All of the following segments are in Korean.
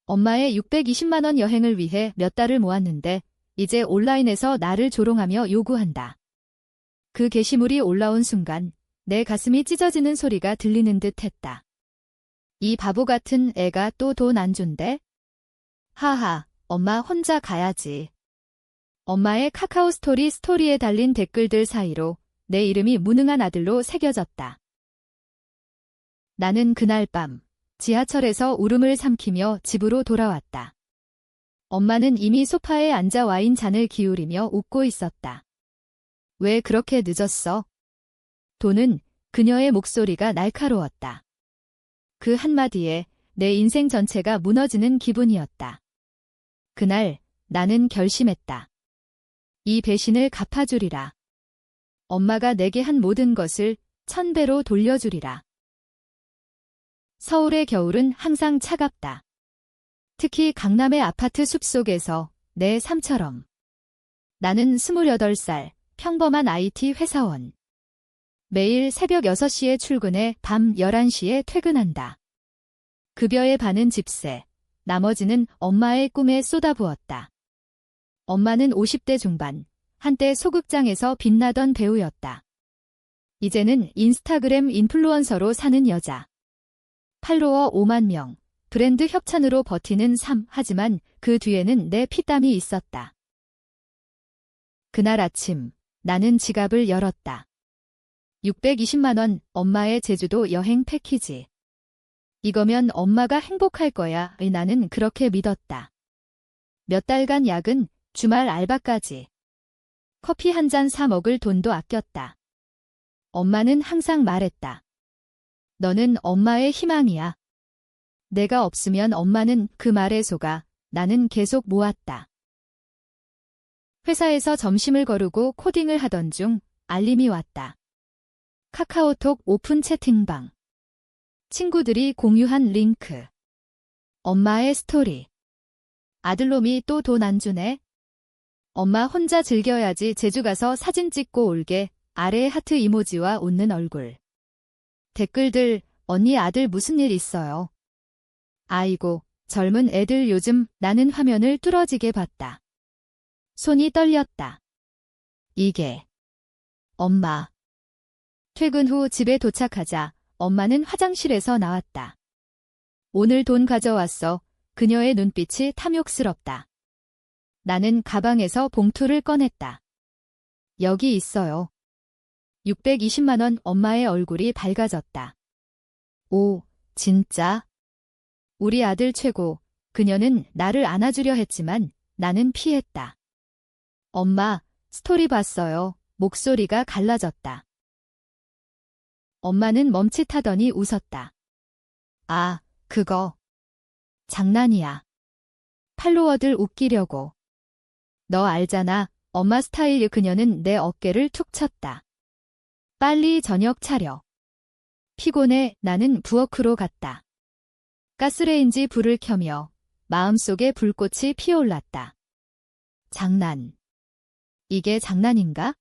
엄마의 620만 원 여행을 위해 몇 달을 모았는데 이제 온라인에서 나를 조롱하며 요구한다. 그 게시물이 올라온 순간 내 가슴이 찢어지는 소리가 들리는 듯 했다. 이 바보 같은 애가 또 돈 안 준대? 하하, 엄마 혼자 가야지. 엄마의 카카오 스토리에 달린 댓글들 사이로 내 이름이 무능한 아들로 새겨졌다. 나는 그날 밤 지하철에서 울음을 삼키며 집으로 돌아왔다. 엄마는 이미 소파에 앉아 와인 잔을 기울이며 웃고 있었다. 왜 그렇게 늦었어? 도는 그녀의 목소리가 날카로웠다. 그 한마디에 내 인생 전체가 무너지는 기분이었다. 그날 나는 결심했다. 이 배신을 갚아주리라. 엄마가 내게 한 모든 것을 1000배로 돌려주리라. 서울의 겨울은 항상 차갑다. 특히 강남의 아파트 숲속에서 내 삶처럼. 나는 28살 평범한 IT 회사원. 매일 새벽 6시에 출근해 밤 11시에 퇴근한다. 급여의 반은 집세, 나머지는 엄마의 꿈에 쏟아부었다. 엄마는 50대 중반, 한때 소극장에서 빛나던 배우였다. 이제는 인스타그램 인플루언서로 사는 여자. 팔로워 5만 명, 브랜드 협찬으로 버티는 삶. 하지만 그 뒤에는 내 피땀이 있었다. 그날 아침 나는 지갑을 열었다. 620만 원 엄마의 제주도 여행 패키지. 이거면 엄마가 행복할 거야. 나는 그렇게 믿었다. 몇 달간 야근, 주말 알바까지. 커피 한 잔 사 먹을 돈도 아꼈다. 엄마는 항상 말했다. 너는 엄마의 희망이야. 내가 없으면 엄마는 그 말에 속아. 나는 계속 모았다. 회사에서 점심을 거르고 코딩을 하던 중 알림이 왔다. 카카오톡 오픈 채팅방. 친구들이 공유한 링크. 엄마의 스토리. 아들놈이 또 돈 안 주네. 엄마 혼자 즐겨야지. 제주 가서 사진 찍고 올게. 아래에 하트 이모지와 웃는 얼굴. 댓글들. 언니 아들 무슨 일 있어요? 아이고, 젊은 애들 요즘. 나는 화면을 뚫어지게 봤다. 손이 떨렸다. 이게 엄마. 퇴근 후 집에 도착하자 엄마는 화장실에서 나왔다. 오늘 돈 가져왔어. 그녀의 눈빛이 탐욕스럽다. 나는 가방에서 봉투를 꺼냈다. 여기 있어요. 620만 원. 엄마의 얼굴이 밝아졌다. 오, 진짜? 우리 아들 최고. 그녀는 나를 안아주려 했지만 나는 피했다. 엄마, 스토리 봤어요. 목소리가 갈라졌다. 엄마는 멈칫하더니 웃었다. 아, 그거. 장난이야. 팔로워들 웃기려고. 너 알잖아. 엄마 스타일. 그녀는 내 어깨를 툭 쳤다. 빨리 저녁 차려. 피곤해. 나는 부엌으로 갔다. 가스레인지 불을 켜며 마음속에 불꽃이 피어올랐다. 장난. 이게 장난인가?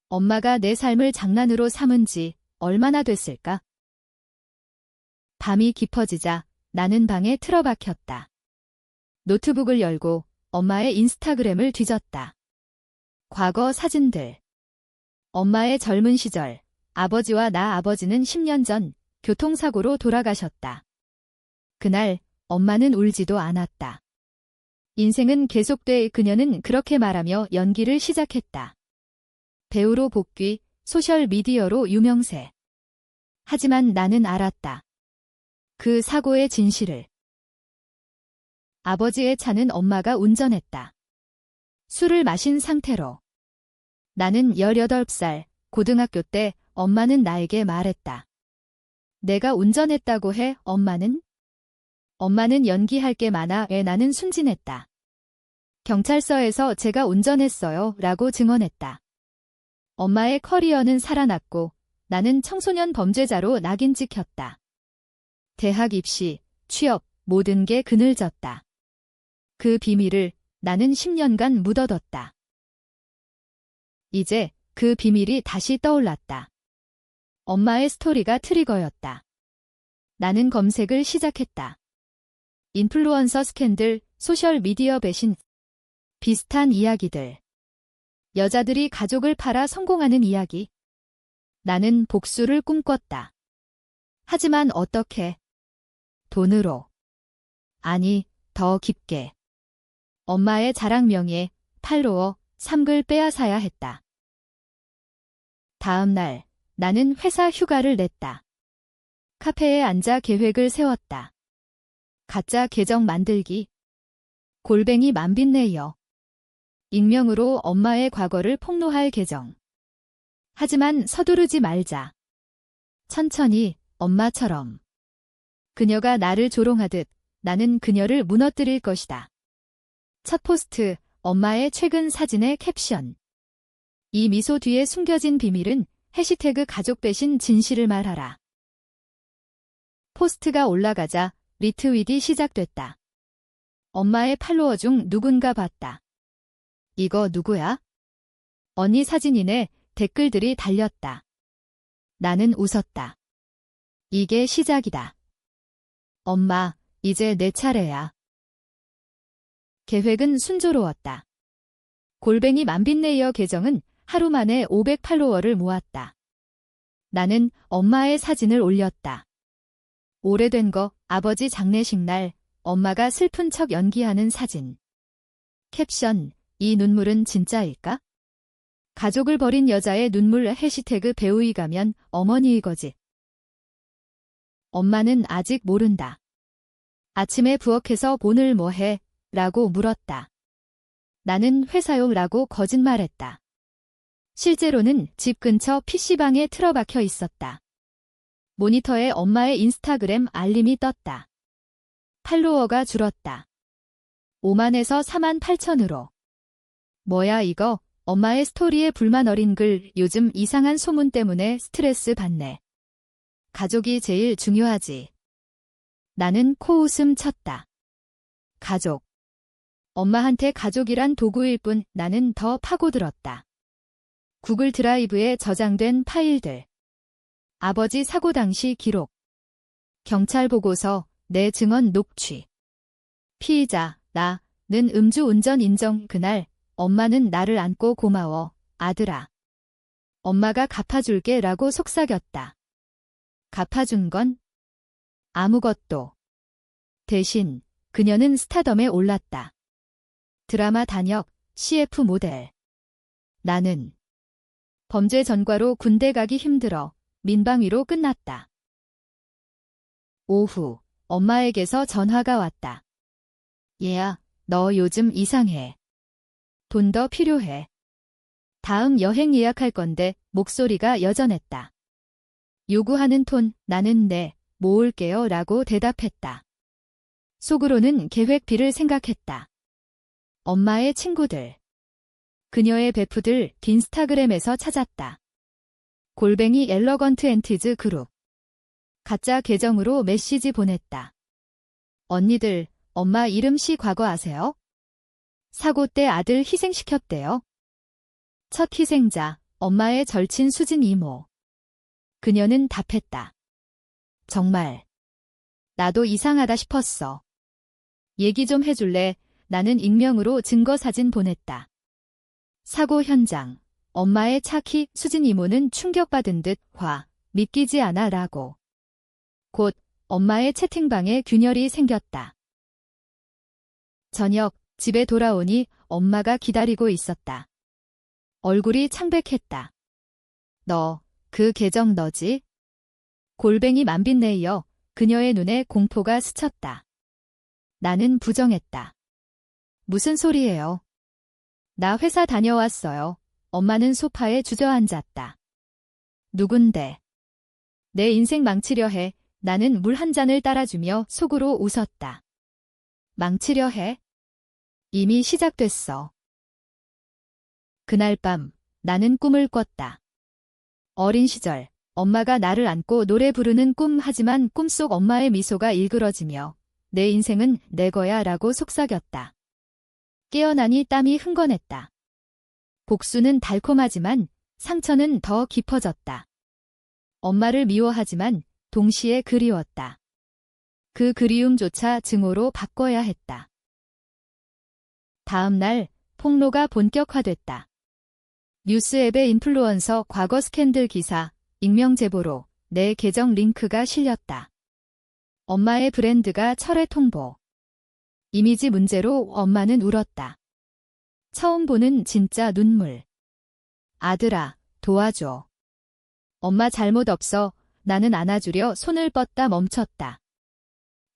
엄마가 내 삶을 장난으로 삼은 지 얼마나 됐을까? 밤이 깊어지자 나는 방에 틀어박혔다. 노트북을 열고 엄마의 인스타그램을 뒤졌다. 과거 사진들. 엄마의 젊은 시절. 아버지와 나. 아버지는 10년 전 교통사고로 돌아가셨다. 그날 엄마는 울지도 않았다. 인생은 계속돼. 그녀는 그렇게 말하며 연기를 시작했다. 배우로 복귀, 소셜미디어로 유명세. 하지만 나는 알았다. 그 사고의 진실을. 아버지의 차는 엄마가 운전했다. 술을 마신 상태로. 나는 18살, 고등학교 때 엄마는 나에게 말했다. 내가 운전했다고 해. 엄마는? 엄마는 연기할 게 많아. 나는 순진했다. 경찰서에서 제가 운전했어요. 라고 증언했다. 엄마의 커리어는 살아났고 나는 청소년 범죄자로 낙인 찍혔다. 대학 입시, 취업, 모든 게 그늘졌다. 그 비밀을 나는 10년간 묻어뒀다. 이제 그 비밀이 다시 떠올랐다. 엄마의 스토리가 트리거였다. 나는 검색을 시작했다. 인플루언서 스캔들, 소셜미디어 배신, 비슷한 이야기들. 여자들이 가족을 팔아 성공하는 이야기. 나는 복수를 꿈꿨다. 하지만 어떻게? 돈으로. 아니, 더 깊게. 엄마의 자랑 명예, 팔로워, 3글 빼앗아야 했다. 다음 날, 나는 회사 휴가를 냈다. 카페에 앉아 계획을 세웠다. 가짜 계정 만들기. 골뱅이 만빈네이어. 익명으로 엄마의 과거를 폭로할 계정. 하지만 서두르지 말자. 천천히, 엄마처럼. 그녀가 나를 조롱하듯 나는 그녀를 무너뜨릴 것이다. 첫 포스트, 엄마의 최근 사진의 캡션. 이 미소 뒤에 숨겨진 비밀은 해시태그 가족 배신 진실을 말하라. 포스트가 올라가자 리트윗이 시작됐다. 엄마의 팔로워 중 누군가 봤다. 이거 누구야? 언니 사진이네. 댓글들이 달렸다. 나는 웃었다. 이게 시작이다. 엄마, 이제 내 차례야. 계획은 순조로웠다. 골뱅이 만빈네이어 계정은 하루 만에 500 팔로워를 모았다. 나는 엄마의 사진을 올렸다. 오래된 거, 아버지 장례식 날, 엄마가 슬픈 척 연기하는 사진. 캡션, 이 눈물은 진짜일까? 가족을 버린 여자의 눈물 해시태그 배우이 가면 어머니의 거짓. 엄마는 아직 모른다. 아침에 부엌에서 오늘 뭐 해? 라고 물었다. 나는 회사요 라고 거짓말했다. 실제로는 집 근처 PC방에 틀어박혀 있었다. 모니터에 엄마의 인스타그램 알림이 떴다. 팔로워가 줄었다. 5만에서 4만 8천으로. 뭐야 이거? 엄마의 스토리에 불만 어린 글, 요즘 이상한 소문 때문에 스트레스 받네. 가족이 제일 중요하지. 나는 코웃음 쳤다. 가족. 엄마한테 가족이란 도구일 뿐 나는 더 파고들었다. 구글 드라이브에 저장된 파일들. 아버지 사고 당시 기록. 경찰 보고서, 내 증언 녹취. 피의자, 나는 음주운전 인정. 그날 엄마는 나를 안고 고마워, 아들아. 엄마가 갚아줄게 라고 속삭였다. 갚아준 건? 아무것도. 대신 그녀는 스타덤에 올랐다. 드라마 단역, CF 모델. 나는 범죄 전과로 군대 가기 힘들어 민방위로 끝났다. 오후, 엄마에게서 전화가 왔다. 얘야, 너 요즘 이상해. 돈 더 필요해. 다음 여행 예약할 건데 목소리가 여전했다. 요구하는 톤, 나는 네, 모을게요 라고 대답했다. 속으로는 계획비를 생각했다. 엄마의 친구들. 그녀의 베프들 인스타그램에서 찾았다. 골뱅이 엘러건트 엔티즈 그룹. 가짜 계정으로 메시지 보냈다. 언니들, 엄마 이름 씨 과거 아세요? 사고 때 아들 희생시켰대요. 첫 희생자, 엄마의 절친 수진 이모. 그녀는 답했다. 정말. 나도 이상하다 싶었어. 얘기 좀 해줄래? 나는 익명으로 증거사진 보냈다. 사고 현장. 엄마의 차 키, 수진 이모는 충격받은 듯 믿기지 않아 라고. 곧 엄마의 채팅방에 균열이 생겼다. 저녁, 집에 돌아오니 엄마가 기다리고 있었다. 얼굴이 창백했다. 너, 그 계정 너지? 골뱅이 만빈네이어. 그녀의 눈에 공포가 스쳤다. 나는 부정했다. 무슨 소리예요? 나 회사 다녀왔어요. 엄마는 소파에 주저앉았다. 누군데? 내 인생 망치려 해. 나는 물 한 잔을 따라주며 속으로 웃었다. 망치려 해? 이미 시작됐어. 그날 밤 나는 꿈을 꿨다. 어린 시절 엄마가 나를 안고 노래 부르는 꿈. 하지만 꿈속 엄마의 미소가 일그러지며 내 인생은 내 거야 라고 속삭였다. 깨어나니 땀이 흥건했다. 복수는 달콤하지만 상처는 더 깊어졌다. 엄마를 미워하지만 동시에 그리웠다. 그 그리움조차 증오로 바꿔야 했다. 다음 날 폭로가 본격화됐다. 뉴스앱의 인플루언서 과거 스캔들 기사, 익명 제보로 내 계정 링크가 실렸다. 엄마의 브랜드가 철회 통보. 이미지 문제로 엄마는 울었다. 처음 보는 진짜 눈물. 아들아, 도와줘. 엄마 잘못 없어. 나는 안아주려 손을 뻗다 멈췄다.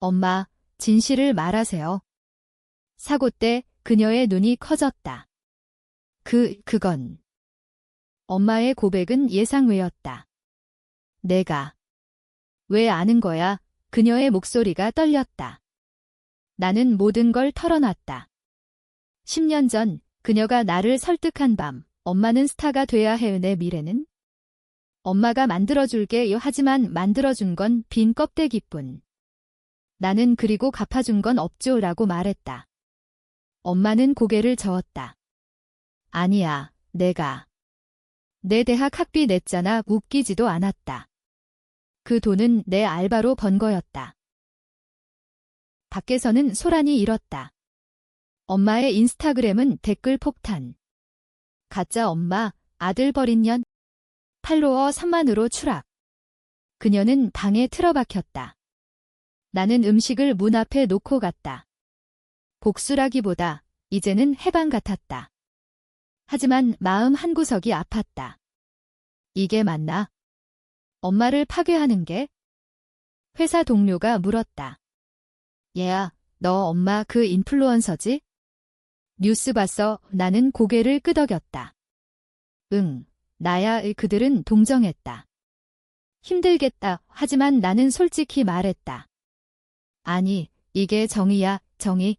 엄마, 진실을 말하세요. 사고 때 그녀의 눈이 커졌다. 그건. 엄마의 고백은 예상외였다. 내가. 왜 아는 거야? 그녀의 목소리가 떨렸다. 나는 모든 걸 털어놨다. 10년 전 그녀가 나를 설득한 밤, 엄마는 스타가 돼야 해. 내 미래는? 엄마가 만들어줄게요. 하지만 만들어준 건 빈 껍데기뿐. 나는 그리고 갚아준 건 없죠. 라고 말했다. 엄마는 고개를 저었다. 아니야, 내가. 내 대학 학비 냈잖아. 웃기지도 않았다. 그 돈은 내 알바로 번 거였다. 밖에서는 소란이 일었다. 엄마의 인스타그램은 댓글 폭탄. 가짜 엄마, 아들 버린 년. 팔로워 3만으로 추락. 그녀는 방에 틀어박혔다. 나는 음식을 문 앞에 놓고 갔다. 복수라기보다 이제는 해방 같았다. 하지만 마음 한구석이 아팠다. 이게 맞나? 엄마를 파괴하는 게? 회사 동료가 물었다. 얘야, 너 엄마 그 인플루언서지? 뉴스 봤어. 나는 고개를 끄덕였다. 응, 나야. 그들은 동정했다. 힘들겠다. 하지만 나는 솔직히 말했다. 아니, 이게 정의야, 정의.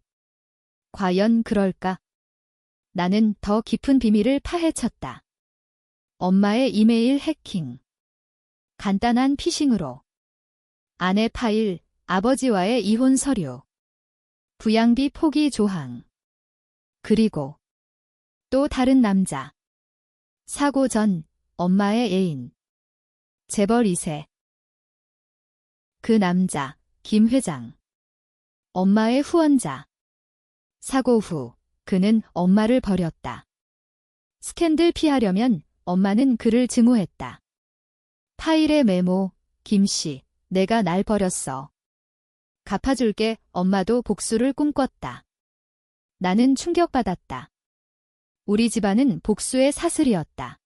과연 그럴까? 나는 더 깊은 비밀을 파헤쳤다. 엄마의 이메일 해킹. 간단한 피싱으로. 아내 파일, 아버지와의 이혼 서류. 부양비 포기 조항. 그리고 또 다른 남자. 사고 전 엄마의 애인. 재벌 2세. 그 남자, 김 회장. 엄마의 후원자. 사고 후 그는 엄마를 버렸다. 스캔들 피하려면 엄마는 그를 증오했다. 파일의 메모, 김씨, 내가 날 버렸어. 갚아줄게. 엄마도 복수를 꿈꿨다. 나는 충격받았다. 우리 집안은 복수의 사슬이었다.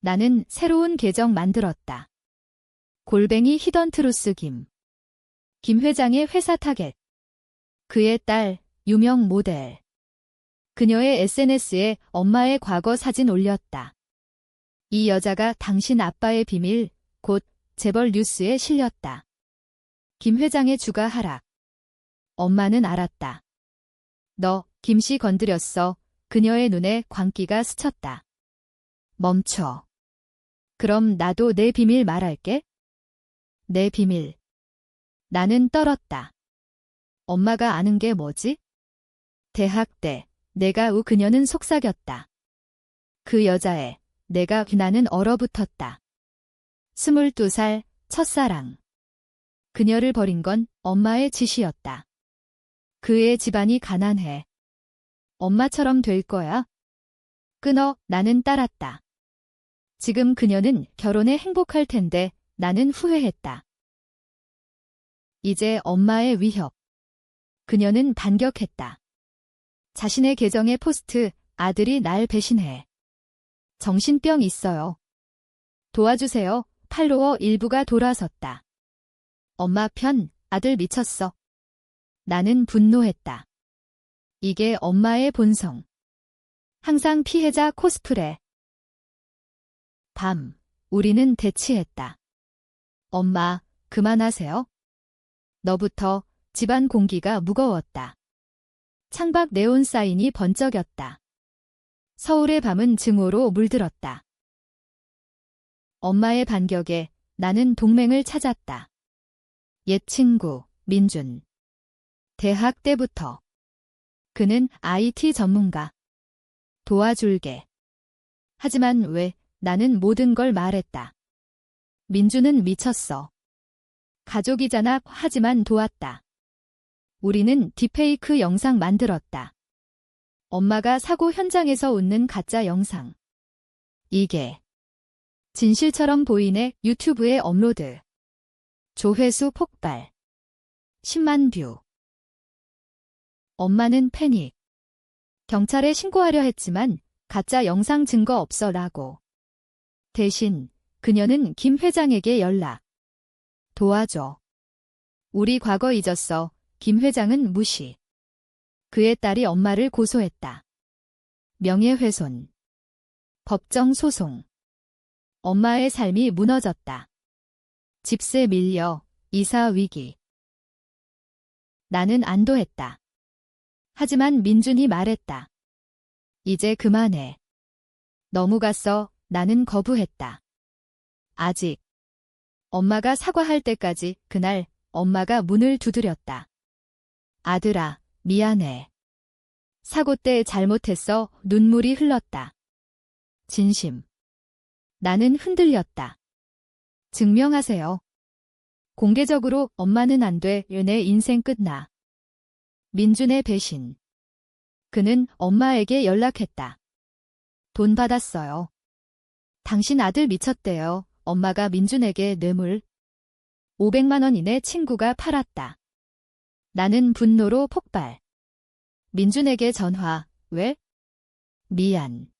나는 새로운 계정 만들었다. 골뱅이 히던트루스 김. 김 회장의 회사 타겟. 그의 딸, 유명 모델. 그녀의 SNS에 엄마의 과거 사진 올렸다. 이 여자가 당신 아빠의 비밀, 곧 재벌 뉴스에 실렸다. 김 회장의 주가 하락. 엄마는 알았다. 너, 김씨 건드렸어. 그녀의 눈에 광기가 스쳤다. 멈춰. 그럼 나도 내 비밀 말할게. 내 비밀. 나는 떨었다. 엄마가 아는 게 뭐지? 대학 때 내가 그녀는 속삭였다. 그 여자애, 나는 얼어붙었다. 22살, 첫사랑. 그녀를 버린 건 엄마의 짓이었다. 그의 집안이 가난해. 엄마처럼 될 거야? 끊어. 나는 따랐다. 지금 그녀는 결혼해 행복할 텐데 나는 후회했다. 이제 엄마의 위협. 그녀는 반격했다. 자신의 계정에 포스트, 아들이 날 배신해. 정신병 있어요. 도와주세요. 팔로워 일부가 돌아섰다. 엄마 편, 아들 미쳤어. 나는 분노했다. 이게 엄마의 본성. 항상 피해자 코스프레. 밤, 우리는 대치했다. 엄마, 그만하세요. 너부터. 집안 공기가 무거웠다. 창밖 네온 사인이 번쩍였다. 서울의 밤은 증오로 물들었다. 엄마의 반격에 나는 동맹을 찾았다. 옛 친구, 민준. 대학 때부터. 그는 IT 전문가. 도와줄게. 하지만 왜? 나는 모든 걸 말했다. 민준은 미쳤어. 가족이잖아 하지만 도왔다. 우리는 딥페이크 영상 만들었다. 엄마가 사고 현장에서 웃는 가짜 영상. 이게 진실처럼 보이네. 유튜브에 업로드. 조회수 폭발. 10만 뷰. 엄마는 패닉. 경찰에 신고하려 했지만 가짜 영상 증거 없어 라고. 대신 그녀는 김 회장에게 연락. 도와줘. 우리 과거 잊었어. 김 회장은 무시. 그의 딸이 엄마를 고소했다. 명예훼손. 법정 소송. 엄마의 삶이 무너졌다. 집세 밀려, 이사 위기. 나는 안도했다. 하지만 민준이 말했다. 이제 그만해. 너무 갔어. 나는 거부했다. 아직. 엄마가 사과할 때까지. 그날 엄마가 문을 두드렸다. 아들아, 미안해. 사고 때 잘못했어. 눈물이 흘렀다. 진심. 나는 흔들렸다. 증명하세요. 공개적으로. 엄마는 안 돼. 내 인생 끝나. 민준의 배신. 그는 엄마에게 연락했다. 돈 받았어요. 당신 아들 미쳤대요. 엄마가 민준에게 뇌물 500만 원 이내 친구가 팔았다. 나는 분노로 폭발. 민준에게 전화. 왜? 미안.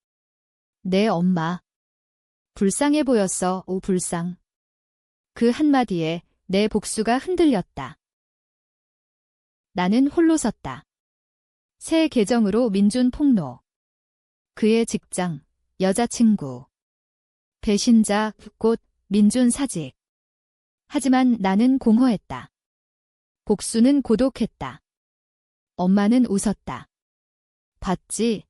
내 엄마. 불쌍해 보였어. 오 불쌍. 그 한마디에 내 복수가 흔들렸다. 나는 홀로 섰다. 새 계정으로 민준 폭로. 그의 직장, 여자친구. 배신자, 곧 민준 사직. 하지만 나는 공허했다. 복수는 고독했다. 엄마는 웃었다. 봤지?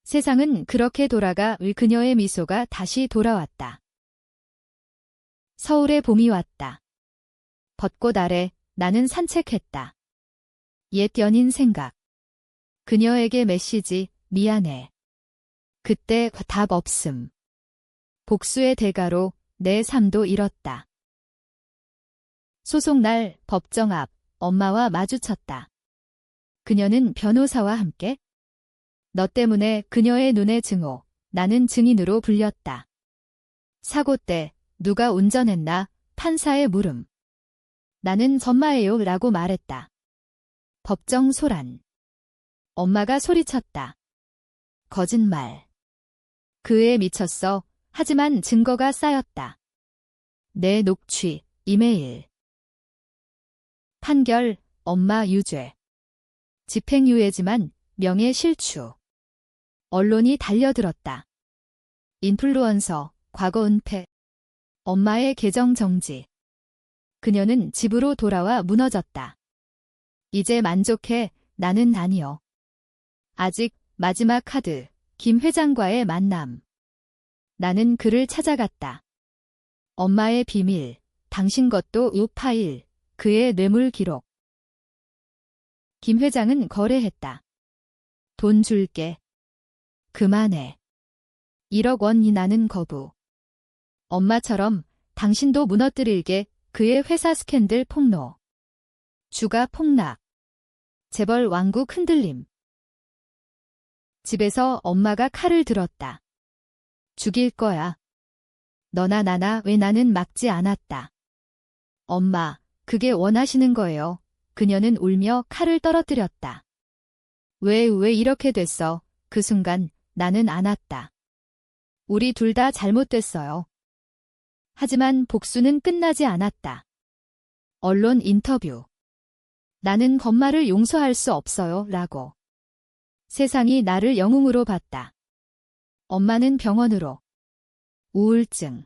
세상은 그렇게 돌아가. 그녀의 미소가 다시 돌아왔다. 서울의 봄이 왔다. 벚꽃 아래 나는 산책했다. 옛 연인 생각. 그녀에게 메시지. 미안해. 그때 답 없음. 복수의 대가로 내 삶도 잃었다. 소송 날 법정 앞 엄마와 마주쳤다. 그녀는 변호사와 함께. 너 때문에. 그녀의 눈에 증오. 나는 증인으로 불렸다. 사고 때 누가 운전했나? 판사의 물음. 나는 전마예요 라고 말했다. 법정 소란. 엄마가 소리쳤다. 거짓말. 그 애 미쳤어. 하지만 증거가 쌓였다. 내 녹취, 이메일. 판결, 엄마 유죄. 집행유예지만 명예 실추. 언론이 달려들었다. 인플루언서, 과거 은폐. 엄마의 계정 정지. 그녀는 집으로 돌아와 무너졌다. 이제 만족해. 나는 아니요. 아직. 마지막 카드. 김 회장과의 만남. 나는 그를 찾아갔다. 엄마의 비밀. 당신 것도 이 파일. 그의 뇌물 기록. 김 회장은 거래했다. 돈 줄게. 그만해. 1억 원이. 나는 거부. 엄마처럼 당신도 무너뜨릴게. 그의 회사 스캔들 폭로. 주가 폭락. 재벌 왕국 흔들림. 집에서 엄마가 칼을 들었다. 죽일 거야. 너나 나나. 왜 나는 막지 않았다. 엄마, 그게 원하시는 거예요. 그녀는 울며 칼을 떨어뜨렸다. 왜 이렇게 됐어? 그 순간 나는 안았다. 우리 둘 다 잘못됐어요. 하지만 복수는 끝나지 않았다. 언론 인터뷰. 나는 엄마를 용서할 수 없어요. 라고. 세상이 나를 영웅으로 봤다. 엄마는 병원으로. 우울증.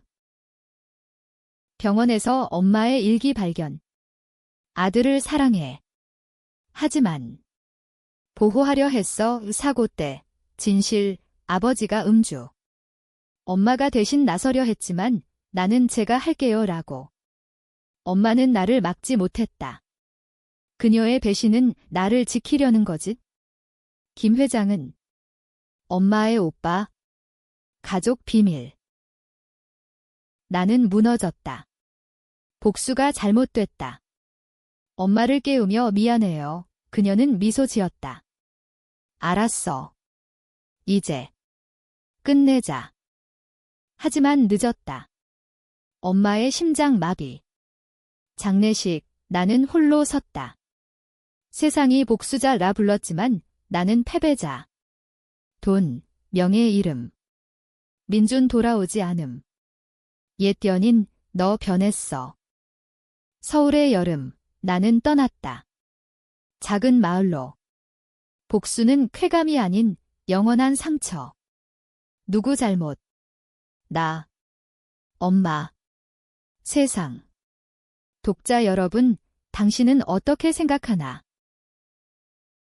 병원에서 엄마의 일기 발견. 아들을 사랑해. 하지만 보호하려 했어. 사고 때. 진실. 아버지가 음주. 엄마가 대신 나서려 했지만 나는 제가 할게요. 라고. 엄마는 나를 막지 못했다. 그녀의 배신은 나를 지키려는 거지. 김 회장은 엄마의 오빠. 가족 비밀. 나는 무너졌다. 복수가 잘못됐다. 엄마를 깨우며 미안해요. 그녀는 미소 지었다. 알았어. 이제 끝내자. 하지만 늦었다. 엄마의 심장 마비. 장례식, 나는 홀로 섰다. 세상이 복수자라 불렀지만 나는 패배자. 돈, 명예, 이름. 민준 돌아오지 않음. 옛 연인, 너 변했어. 서울의 여름, 나는 떠났다. 작은 마을로. 복수는 쾌감이 아닌 영원한 상처. 누구 잘못? 나. 엄마. 세상. 독자 여러분, 당신은 어떻게 생각하나?